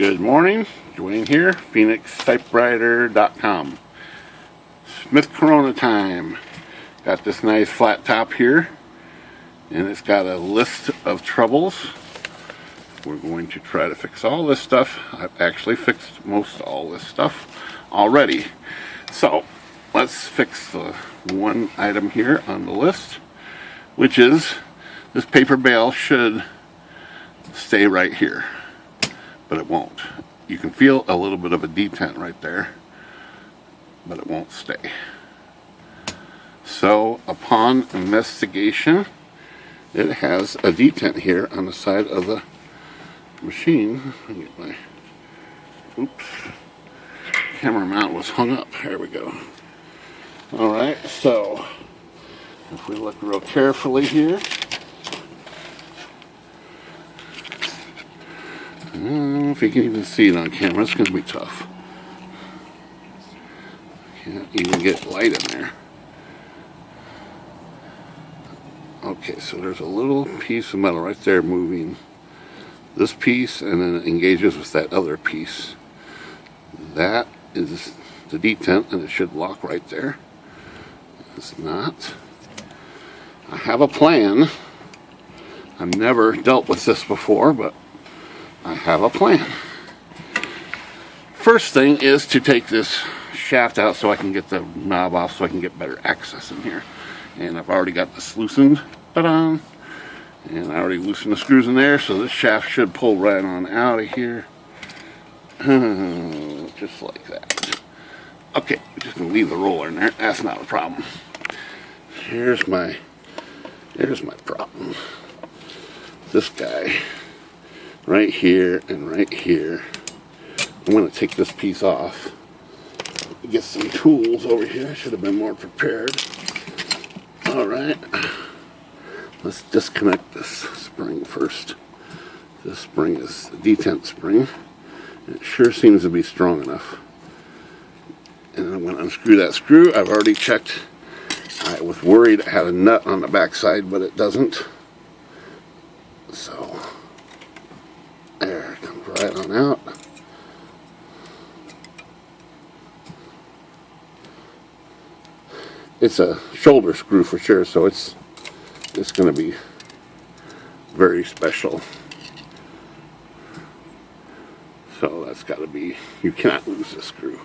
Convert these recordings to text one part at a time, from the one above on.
Good morning, Dwayne here, PhoenixTypewriter.com. Smith Corona time. Got this nice flat top here, and it's got a list of troubles. We're going to try to fix all this stuff. I've actually fixed most all this stuff already. So, let's fix the one item here on the list, which is this paper bail should stay right here, but it won't. You can feel a little bit of a detent right there, but it won't stay. So upon investigation, it has a detent here on the side of the machine. Let me get my, oops, camera mount was hung up. There we go. Alright, so if we look real carefully here, I don't know if you can even see it on camera. It's going to be tough. Can't even get light in there. Okay, so there's a little piece of metal right there moving this piece, and then it engages with that other piece. That is the detent, and it should lock right there. It's not. I have a plan. I've never dealt with this before, but I have a plan. First thing is to take this shaft out so I can get the knob off so I can get better access in here. And I've already got this loosened. Ta-da! And I already loosened the screws in there, so this shaft should pull right on out of here. Just like that. Okay, I'm just gonna leave the roller in there. That's not a problem. Here's my problem. This guy. Right here and right here. I'm going to take this piece off. Get some tools over here. I should have been more prepared. Alright. Let's disconnect this spring first. This spring is a detent spring. It sure seems to be strong enough. And I'm going to unscrew that screw. I've already checked. I was worried it had a nut on the backside, but it doesn't. So there, it comes right on out. It's a shoulder screw for sure, so it's going to be very special. So that's got to be, you cannot lose this screw.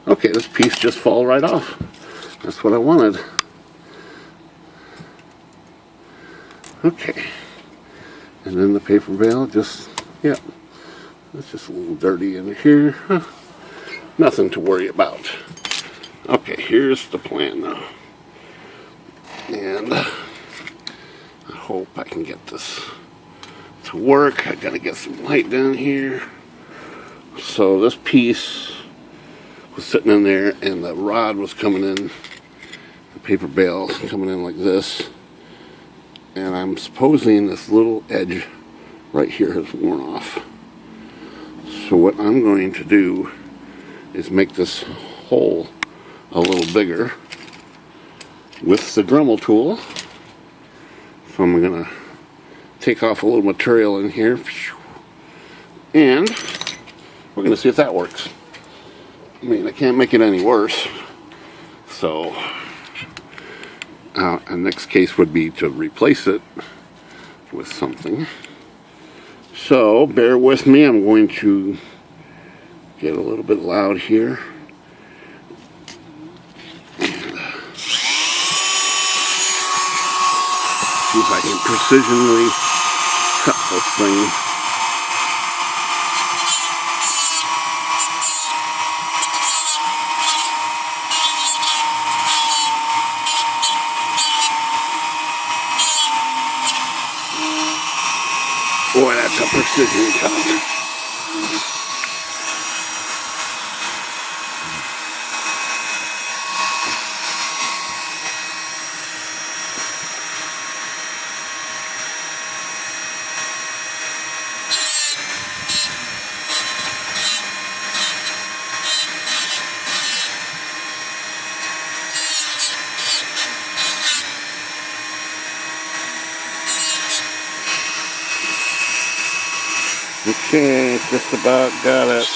Okay, this piece just fall right off. That's what I wanted. Okay. And then the paper bail just, yeah, it's just a little dirty in here. Huh. Nothing to worry about. Okay, here's the plan now. And I hope I can get this to work. I gotta get some light down here. So this piece was sitting in there and the rod was coming in, the paper bail coming in like this. And I'm supposing this little edge right here has worn off. So what I'm going to do is make this hole a little bigger with the Dremel tool. So I'm going to take off a little material in here. And we're going to see if that works. I mean, I can't make it any worse. So the next case would be to replace it with something. So, bear with me. I'm going to get a little bit loud here. And see if I can precisionally cut this thing. Boy, that's a precision cut. Okay, just about got it.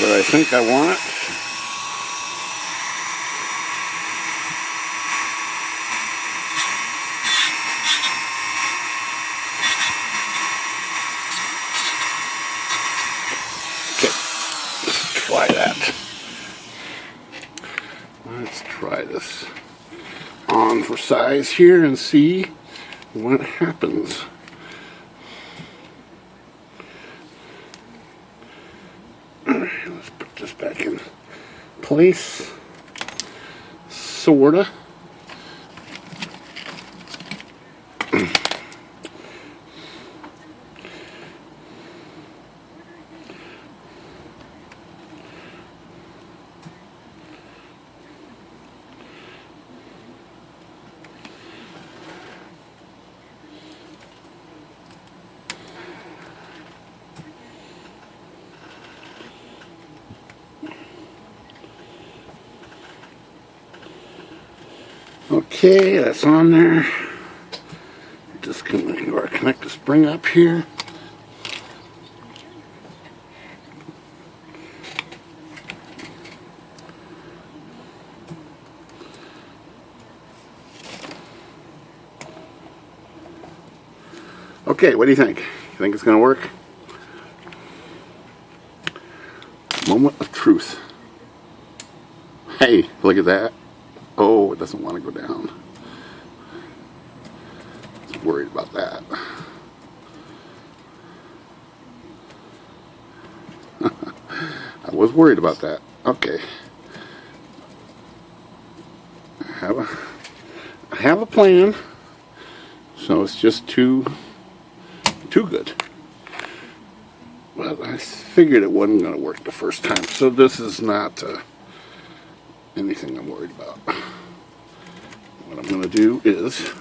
Where I think I want it. Okay, let's try that. Let's try this on for size here and see what happens. Alright, let's put this back in place. Sorta. Okay, that's on there. Just gonna connect the spring up here. Okay, what do you think? You think it's gonna work? Moment of truth. Hey, look at that. Oh, it doesn't want to go down. I was worried about that. I was worried about that. Okay. I have a plan. So it's just too good. But I figured it wasn't going to work the first time. So this is not anything I'm worried about. What I'm going to do is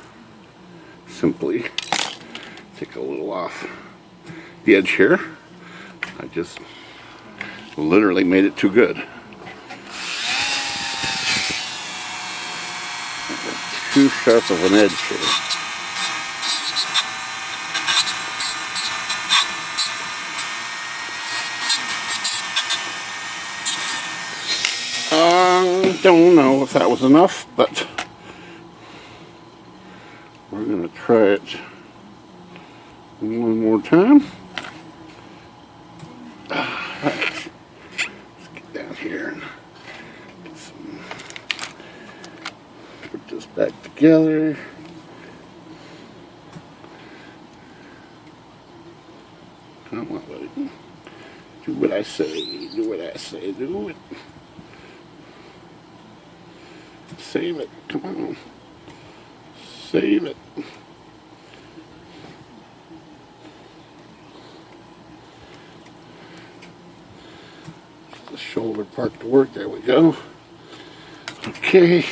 simply take a little off the edge here. I just literally made it too good. Too sharp of an edge here. Don't know if that was enough, but we're going to try it one more time. Right. Let's get down here and put this back together. Come on, buddy. Do what I say. Do what I say. Do it. Save it. Come on. Save it. The shoulder part to work. There we go. Okay.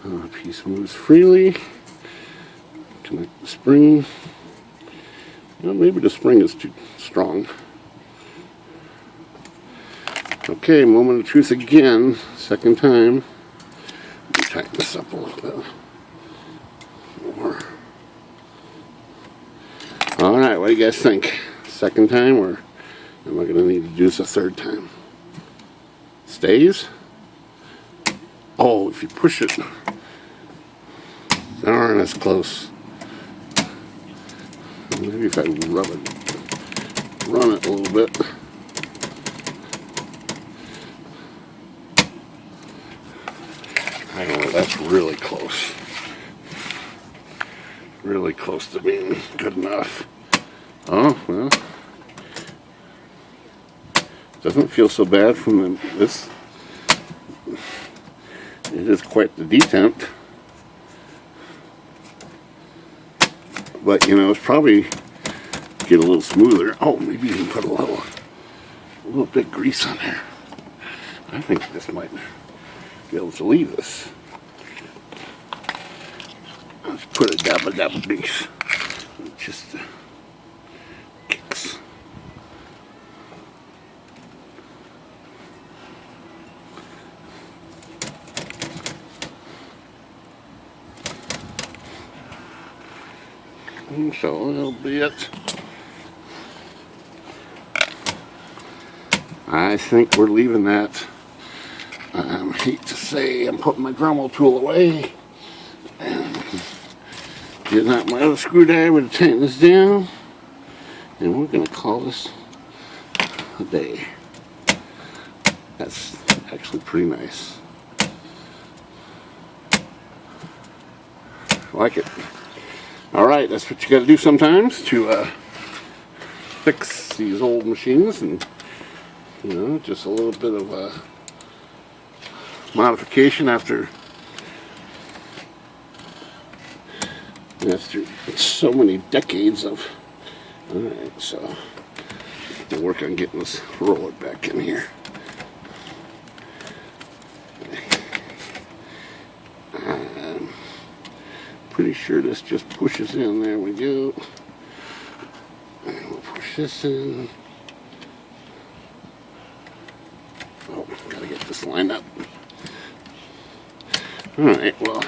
The piece moves freely. Connect the spring. Well, maybe the spring is too strong. Okay, moment of truth again. Second time. Let me tighten this up a little bit more. Alright, what do you guys think? Second time, or am I going to need to do this a third time? Stays? Oh, if you push it. Darn, that's close. Maybe if I run it a little bit. I don't know, that's really close. Really close to being good enough. Oh, well. Doesn't feel so bad from this. It is quite the detent. But, you know, it's probably get a little smoother. Oh, maybe you can put a little bit of grease on there. I think this might be able to leave this. Let's put a dab of grease. Just kicks. So that'll be it. I think we're leaving that. I hate to say I'm putting my Dremel tool away and getting out my other screwdriver to tighten this down, and we're going to call this a day. That's actually pretty nice. I like it. Alright, that's what you got to do sometimes to fix these old machines, and you know, just a little bit of modification after so many decades of. Alright, so we'll work on getting this roller back in here. I'm pretty sure this just pushes in. There we go. And we'll push this in. Oh, gotta get this lined up. Alright, well,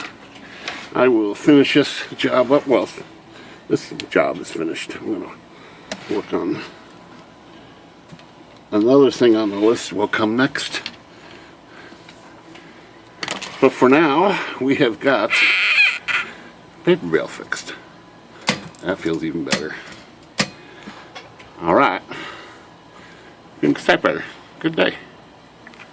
I will finish this job up. Well, this job is finished. I'm going to work on another thing on the list will come next. But for now, we have got paper bale fixed. That feels even better. Alright. Typewriter. Good day.